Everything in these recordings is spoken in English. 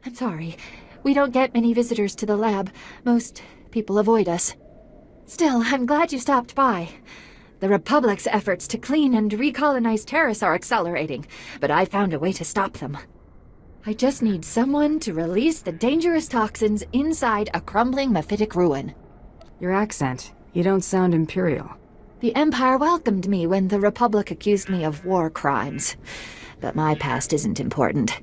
I'm sorry. We don't get many visitors to the lab. Most people avoid us. Still, I'm glad you stopped by. The Republic's efforts to clean and recolonize Terrace are accelerating, but I found a way to stop them. I just need someone to release the dangerous toxins inside a crumbling mephitic ruin. Your accent. You don't sound Imperial. The Empire welcomed me when the Republic accused me of war crimes. But my past isn't important.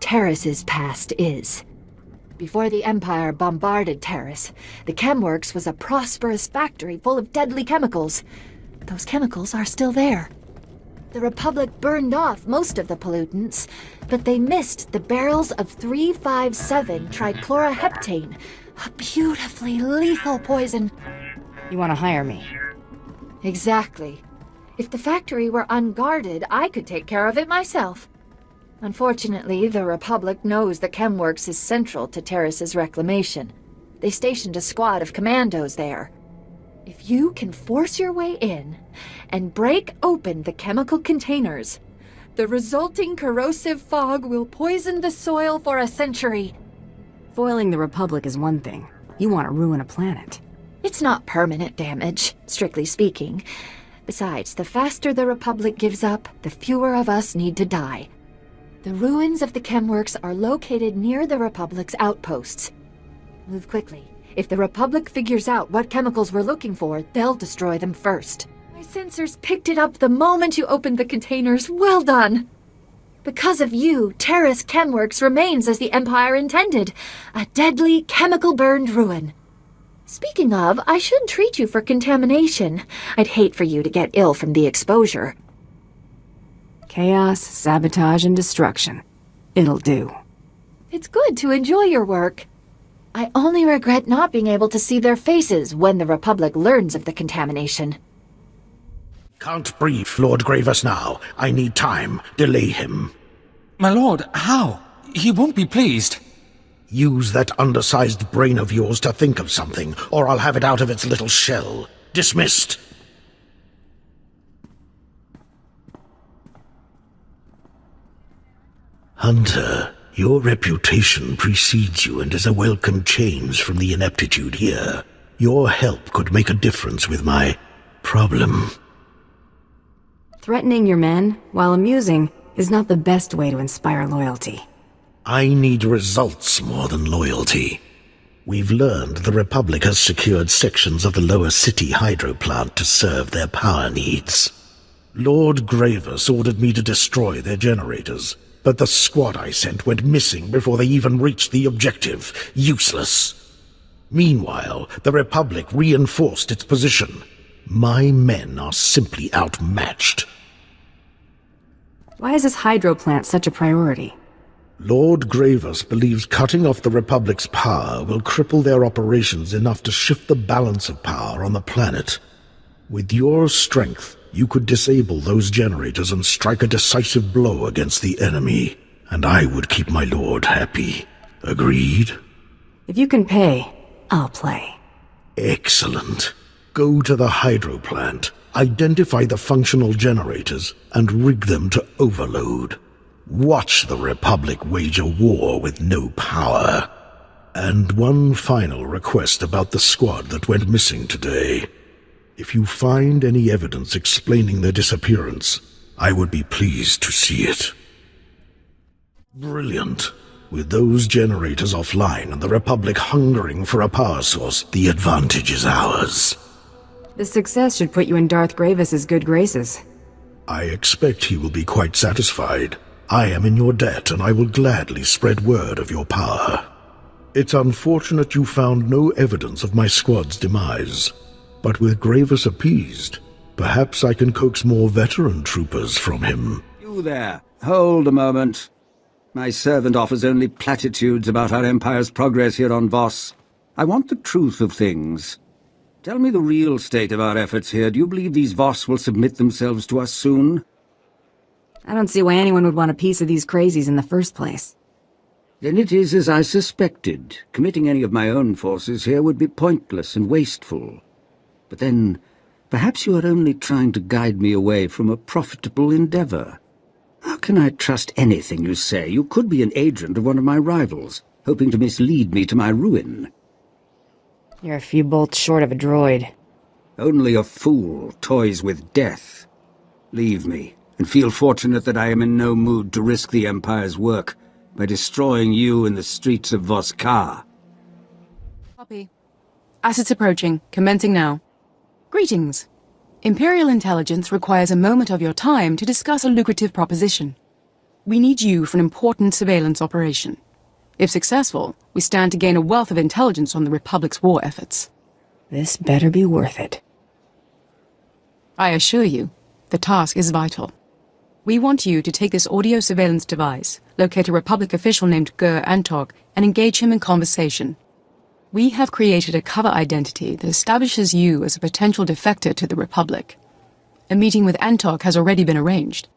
Terrace's past is. Before the Empire bombarded Terrace, the Chemworks was a prosperous factory full of deadly chemicals. Those chemicals are still there. The Republic burned off most of the pollutants, but they missed the barrels of 357 trichloroheptane, a beautifully lethal poison. You want to hire me? Exactly. If the factory were unguarded, I could take care of it myself. Unfortunately, the Republic knows the Chemworks is central to Terrace's reclamation. They stationed a squad of commandos there. If you can force your way in and break open the chemical containers, the resulting corrosive fog will poison the soil for a century. Foiling the Republic is one thing. You want to ruin a planet. It's not permanent damage, strictly speaking. Besides, the faster the Republic gives up, the fewer of us need to die. The ruins of the Chemworks are located near the Republic's outposts. Move quickly. If the Republic figures out what chemicals we're looking for, they'll destroy them first. My sensors picked it up the moment you opened the containers. Well done! Because of you, Terrace Chemworks remains as the Empire intended. A deadly, chemical-burned ruin. Speaking of, I should treat you for contamination. I'd hate for you to get ill from the exposure. Chaos, sabotage, and destruction. It'll do. It's good to enjoy your work. I only regret not being able to see their faces when the Republic learns of the contamination. Can't brief Lord Gravis now. I need time. Delay him. My lord, how? He won't be pleased. Use that undersized brain of yours to think of something, or I'll have it out of its little shell. Dismissed. Hunter, your reputation precedes you and is a welcome change from the ineptitude here. Your help could make a difference with my problem. Threatening your men, while amusing, is not the best way to inspire loyalty. I need results more than loyalty. We've learned the Republic has secured sections of the lower city hydro plant to serve their power needs. Lord Gravis ordered me to destroy their generators, but the squad I sent went missing before they even reached the objective. Useless. Meanwhile, the Republic reinforced its position. My men are simply outmatched. Why is this hydro plant such a priority? Lord Gravis believes cutting off the Republic's power will cripple their operations enough to shift the balance of power on the planet. With your strength, you could disable those generators and strike a decisive blow against the enemy, and I would keep my lord happy. Agreed? If you can pay, I'll play. Excellent. Go to the hydro plant, identify the functional generators, and rig them to overload. Watch the Republic wage a war with no power. And one final request about the squad that went missing today. If you find any evidence explaining their disappearance, I would be pleased to see it. Brilliant. With those generators offline and the Republic hungering for a power source, the advantage is ours. This success should put you in Darth Gravis's good graces. I expect he will be quite satisfied. I am in your debt, and I will gladly spread word of your power. It's unfortunate you found no evidence of my squad's demise, but with Gravis appeased, perhaps I can coax more veteran troopers from him. You there. Hold a moment. My servant offers only platitudes about our Empire's progress here on Voss. I want the truth of things. Tell me the real state of our efforts here. Do you believe these Voss will submit themselves to us soon? I don't see why anyone would want a piece of these crazies in the first place. Then it is as I suspected. Committing any of my own forces here would be pointless and wasteful. But then, perhaps you are only trying to guide me away from a profitable endeavor. How can I trust anything you say? You could be an agent of one of my rivals, hoping to mislead me to my ruin. You're a few bolts short of a droid. Only a fool toys with death. Leave me, and feel fortunate that I am in no mood to risk the Empire's work by destroying you in the streets of Voss. Copy. Assets approaching. Commencing now. Greetings. Imperial Intelligence requires a moment of your time to discuss a lucrative proposition. We need you for an important surveillance operation. If successful, we stand to gain a wealth of intelligence on the Republic's war efforts. This better be worth it. I assure you, the task is vital. We want you to take this audio surveillance device, locate a Republic official named Gur Antok, and engage him in conversation. We have created a cover identity that establishes you as a potential defector to the Republic. A meeting with Antok has already been arranged.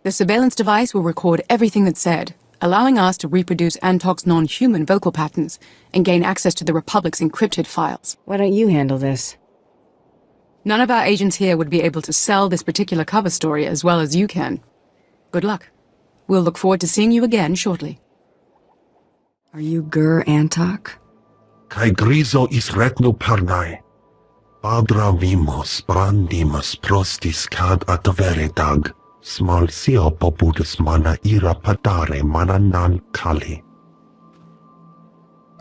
The surveillance device will record everything that's said, allowing us to reproduce Antok's non-human vocal patterns and gain access to the Republic's encrypted files. Why don't you handle this? None of our agents here would be able to sell this particular cover story as well as you can. Good luck. We'll look forward to seeing you again shortly. Are you Gur Antok? Kai grizo is retno parnai. Padra vimos brandimus prostis cad ataveretag. Small sio popudus mana ira padare mana nan kali.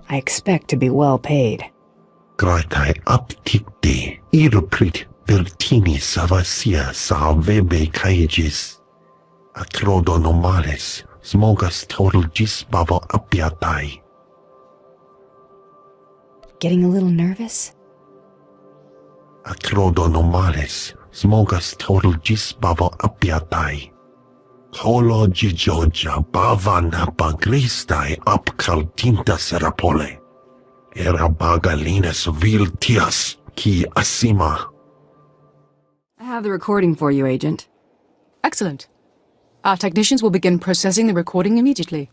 I expect to be well paid. Gratai aptikti iruprit vertini savasia sa vebe kaigis. Atrodo nomales smogas total gisbavo apiatai. Getting a little nervous? Atrodo nomales smogas total gisbavo apiatai. Holo gijoja bavana bagristai apkaltinta serapole. Era bagalinas viltias ki asima. I have the recording for you, Agent. Excellent. Our technicians will begin processing the recording immediately.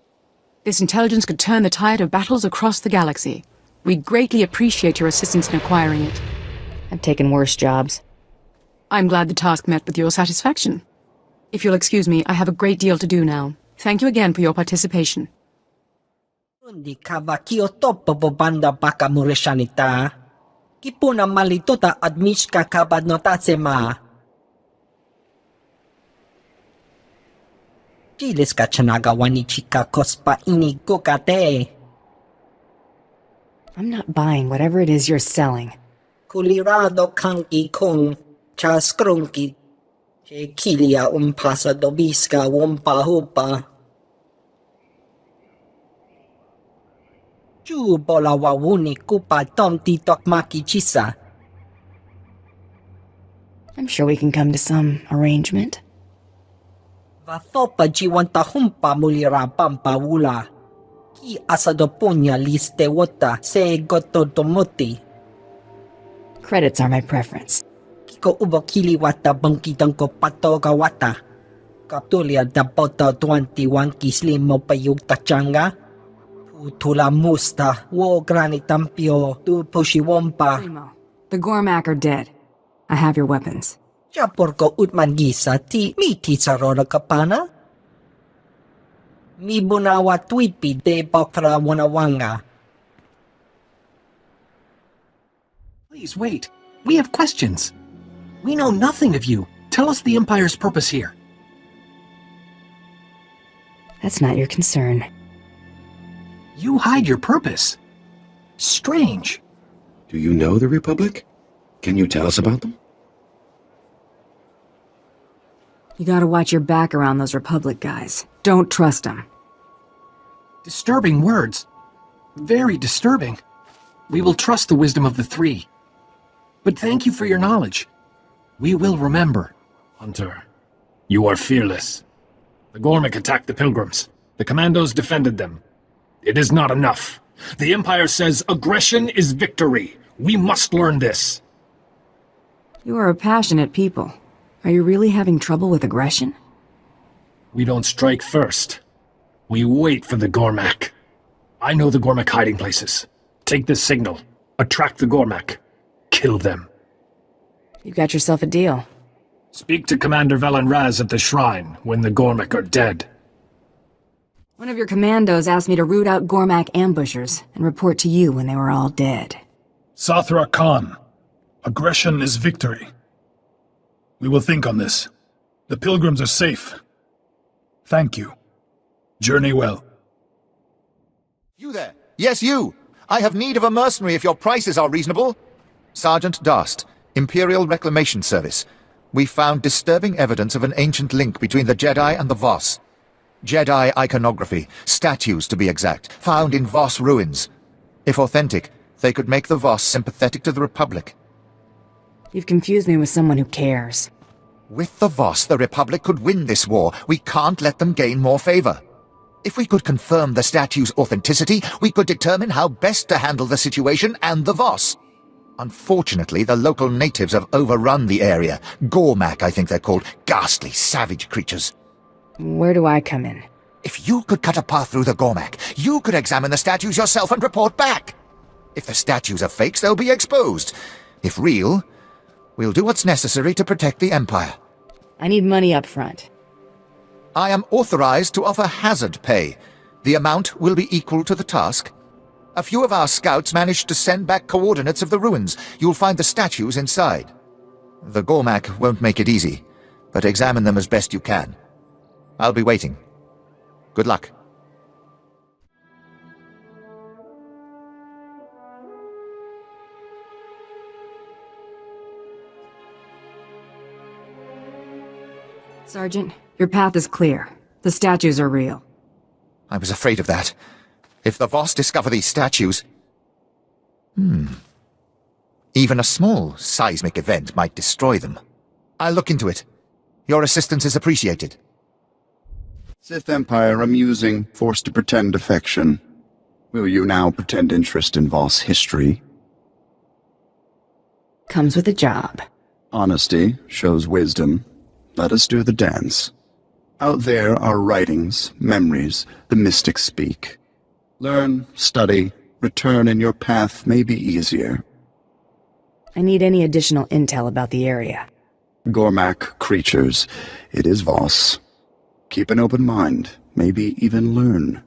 This intelligence could turn the tide of battles across the galaxy. We greatly appreciate your assistance in acquiring it. I've taken worse jobs. I'm glad the task met with your satisfaction. If you'll excuse me, I have a great deal to do now. Thank you again for your participation. Undi kavakio topo banda baka mureshanita. Kipuna malitota admishka kabadnotatsema. Chileska chanaga wanichika kospa ini kokate. I'm not buying whatever it is you're selling. Kulirado kanki kung chaskrunki. Che kilia umpasa dobiska wumpa hupa. Chu bola wawuni kupa tomti tokmaki chisa. I'm sure we can come to some arrangement. Vathopa jiwanta humpa mulira pampa wula. Ki asadopunya liste wota se gototomoti. Credits are my preference. Kiko ubokili wata bangkitang ko patoga wata. Kaptulia da bota 21 kislim mo payug tachanga. Putula musta wo granitampio tu pushiwompa. Primo, the Gormak are dead. I have your weapons. Japor ko utman gisa ti mi tisarora kapana. Mi bunawa twipi de bakra wanawanga. Please wait. We have questions. We know nothing of you. Tell us the Empire's purpose here. That's not your concern. You hide your purpose. Strange. Do you know the Republic? Can you tell us about them? You gotta watch your back around those Republic guys. Don't trust them. Disturbing words. Very disturbing. We will trust the wisdom of the three. But thank you for your knowledge. We will remember. Hunter, you are fearless. The Gormak attacked the Pilgrims. The Commandos defended them. It is not enough. The Empire says aggression is victory. We must learn this. You are a passionate people. Are you really having trouble with aggression? We don't strike first. We wait for the Gormak. I know the Gormak hiding places. Take this signal. Attract the Gormak. Kill them. You got yourself a deal. Speak to Commander Velenraz at the shrine when the Gormak are dead. One of your commandos asked me to root out Gormak ambushers and report to you when they were all dead. Sathra Khan, aggression is victory. We will think on this. The pilgrims are safe. Thank you. Journey well. You there! Yes, you! I have need of a mercenary if your prices are reasonable. Sergeant Darst, Imperial Reclamation Service. We found disturbing evidence of an ancient link between the Jedi and the Voss. Jedi iconography, statues to be exact, found in Voss ruins. If authentic, they could make the Voss sympathetic to the Republic. You've confused me with someone who cares. With the Voss, the Republic could win this war. We can't let them gain more favor. If we could confirm the statue's authenticity, we could determine how best to handle the situation and the Voss. Unfortunately, the local natives have overrun the area. Gormak, I think they're called. Ghastly, savage creatures. Where do I come in? If you could cut a path through the Gormak, you could examine the statues yourself and report back. If the statues are fakes, they'll be exposed. If real, we'll do what's necessary to protect the Empire. I need money up front. I am authorized to offer hazard pay. The amount will be equal to the task. A few of our scouts managed to send back coordinates of the ruins. You'll find the statues inside. The Gormak won't make it easy, but examine them as best you can. I'll be waiting. Good luck. Sergeant, your path is clear. The statues are real. I was afraid of that. If the Voss discover these statues... Even a small seismic event might destroy them. I'll look into it. Your assistance is appreciated. Sith Empire amusing, forced to pretend affection. Will you now pretend interest in Voss history? Comes with a job. Honesty shows wisdom. Let us do the dance. Out there are writings, memories, the mystics speak. Learn, study, return, and your path may be easier. I need any additional intel about the area. Gormak creatures. It is Voss. Keep an open mind, maybe even learn.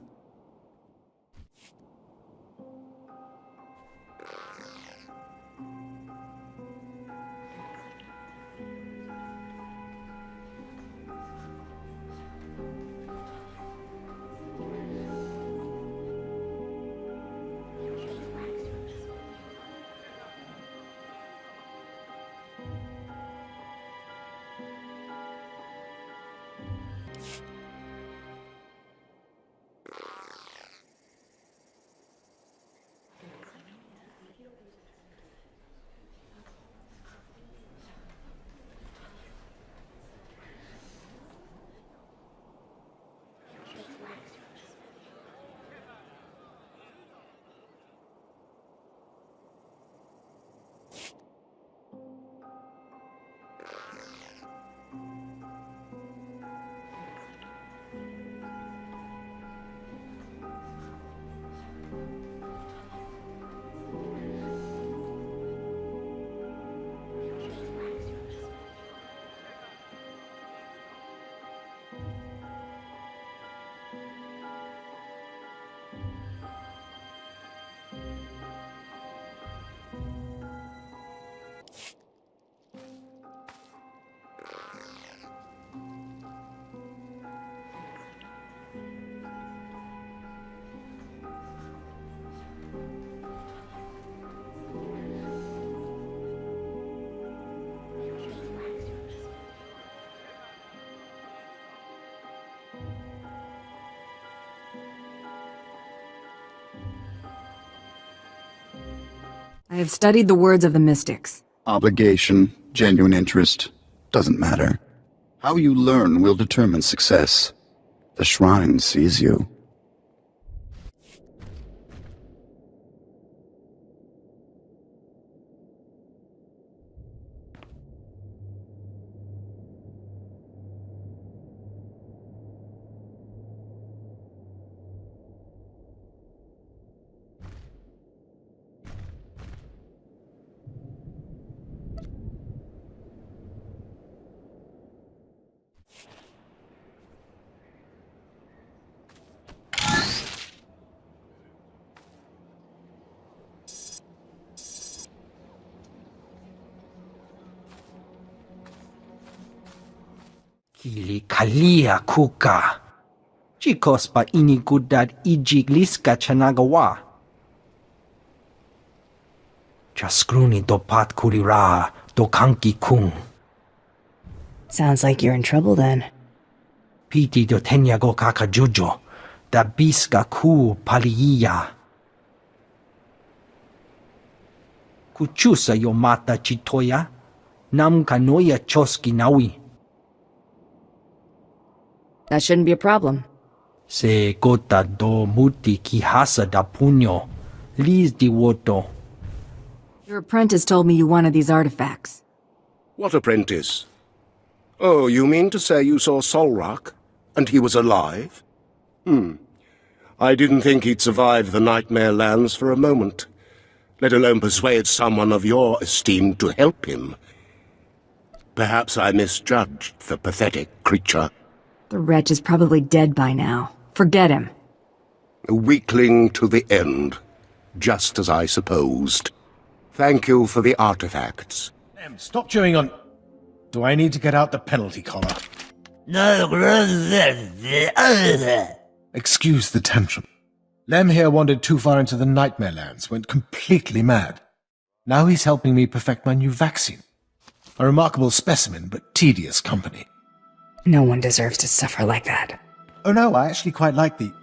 I have studied the words of the mystics. Obligation, genuine interest, doesn't matter. How you learn will determine success. The shrine sees you. Kili kalia kuka. Chikos pa inigudad ijiglis ka chanagawa. Chaskruni dopat kurira dokanki kung. Sounds like you're in trouble then. Piti do tenyago kakajujo. Da biska ku paliya. Kuchusa yo mata chitoya. Nam kanoya choski nawi. That shouldn't be a problem. Se gota do muti kihasa da puño. Liz di woto. Your apprentice told me you wanted these artifacts. What apprentice? Oh, you mean to say you saw Solrak, and he was alive? I didn't think he'd survive the Nightmare Lands for a moment, let alone persuade someone of your esteem to help him. Perhaps I misjudged the pathetic creature. The wretch is probably dead by now. Forget him. A weakling to the end, just as I supposed. Thank you for the artifacts. Stop chewing on... Do I need to get out the penalty collar? Excuse the tantrum. Lem here wandered too far into the Nightmare Lands, went completely mad. Now he's helping me perfect my new vaccine. A remarkable specimen, but tedious company. No one deserves to suffer like that. Oh no, I actually quite like the...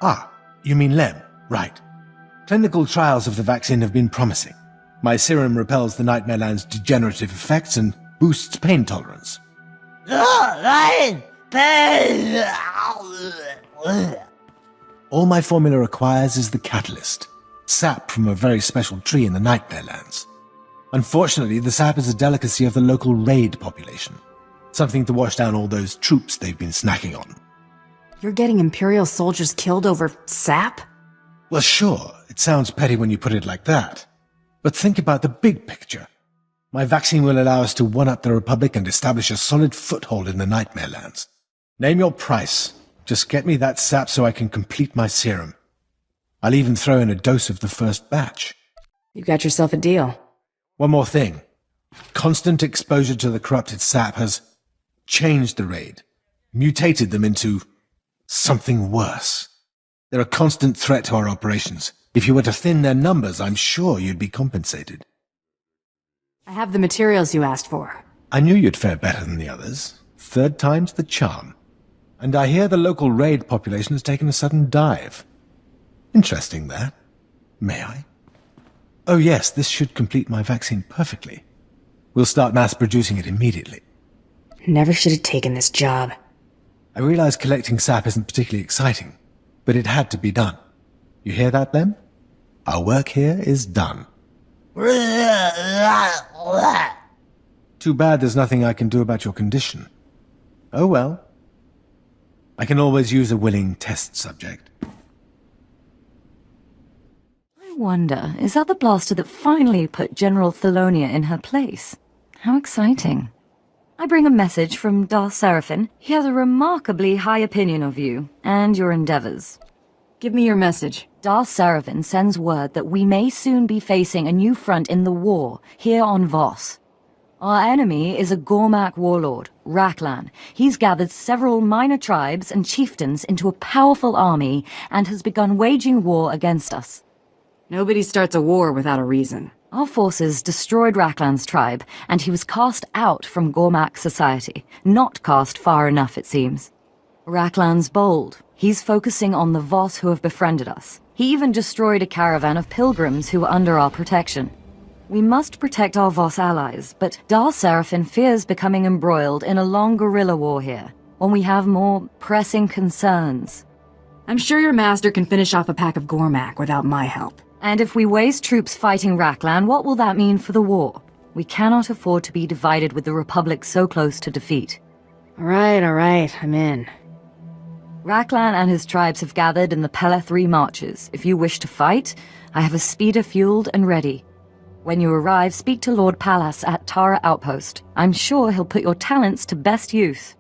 Ah, you mean Lem, right. Clinical trials of the vaccine have been promising. My serum repels the Nightmare Land's degenerative effects and boosts pain tolerance. All my formula requires is the catalyst, sap from a very special tree in the Nightmare Lands. Unfortunately, the sap is a delicacy of the local raid population, something to wash down all those troops they've been snacking on. You're getting Imperial soldiers killed over sap? Well, sure, it sounds petty when you put it like that. But think about the big picture. My vaccine will allow us to one-up the Republic and establish a solid foothold in the Nightmare Lands. Name your price. Just get me that sap so I can complete my serum. I'll even throw in a dose of the first batch. You got yourself a deal. One more thing. Constant exposure to the corrupted sap has changed the raid, mutated them into something worse. They're a constant threat to our operations. If you were to thin their numbers, I'm sure you'd be compensated. I have the materials you asked for. I knew you'd fare better than the others. Third time's the charm. And I hear the local raid population has taken a sudden dive. Interesting, that. May I? Oh yes, this should complete my vaccine perfectly. We'll start mass-producing it immediately. Never should have taken this job. I realize collecting sap isn't particularly exciting, but it had to be done. You hear that, Lem? Our work here is done. Too bad there's nothing I can do about your condition. Oh well. I can always use a willing test subject. I wonder, is that the blaster that finally put General Thalonia in her place? How exciting. I bring a message from Darth Seraphim. He has a remarkably high opinion of you and your endeavors. Give me your message. Darth Seraphim sends word that we may soon be facing a new front in the war, here on Voss. Our enemy is a Gormak warlord, Raklan. He's gathered several minor tribes and chieftains into a powerful army and has begun waging war against us. Nobody starts a war without a reason. Our forces destroyed Raklan's tribe, and he was cast out from Gormak society. Not cast far enough, it seems. Raklan's bold. He's focusing on the Voss who have befriended us. He even destroyed a caravan of pilgrims who were under our protection. We must protect our Voss allies, but Darth Seraphim fears becoming embroiled in a long guerrilla war here, when we have more pressing concerns. I'm sure your master can finish off a pack of Gormak without my help. And if we waste troops fighting Raklan, what will that mean for the war? We cannot afford to be divided with the Republic so close to defeat. All right, I'm in. Raklan and his tribes have gathered in the Pella 3 marches. If you wish to fight, I have a speeder fueled and ready. When you arrive, speak to Lord Pallas at Tara Outpost. I'm sure he'll put your talents to best use.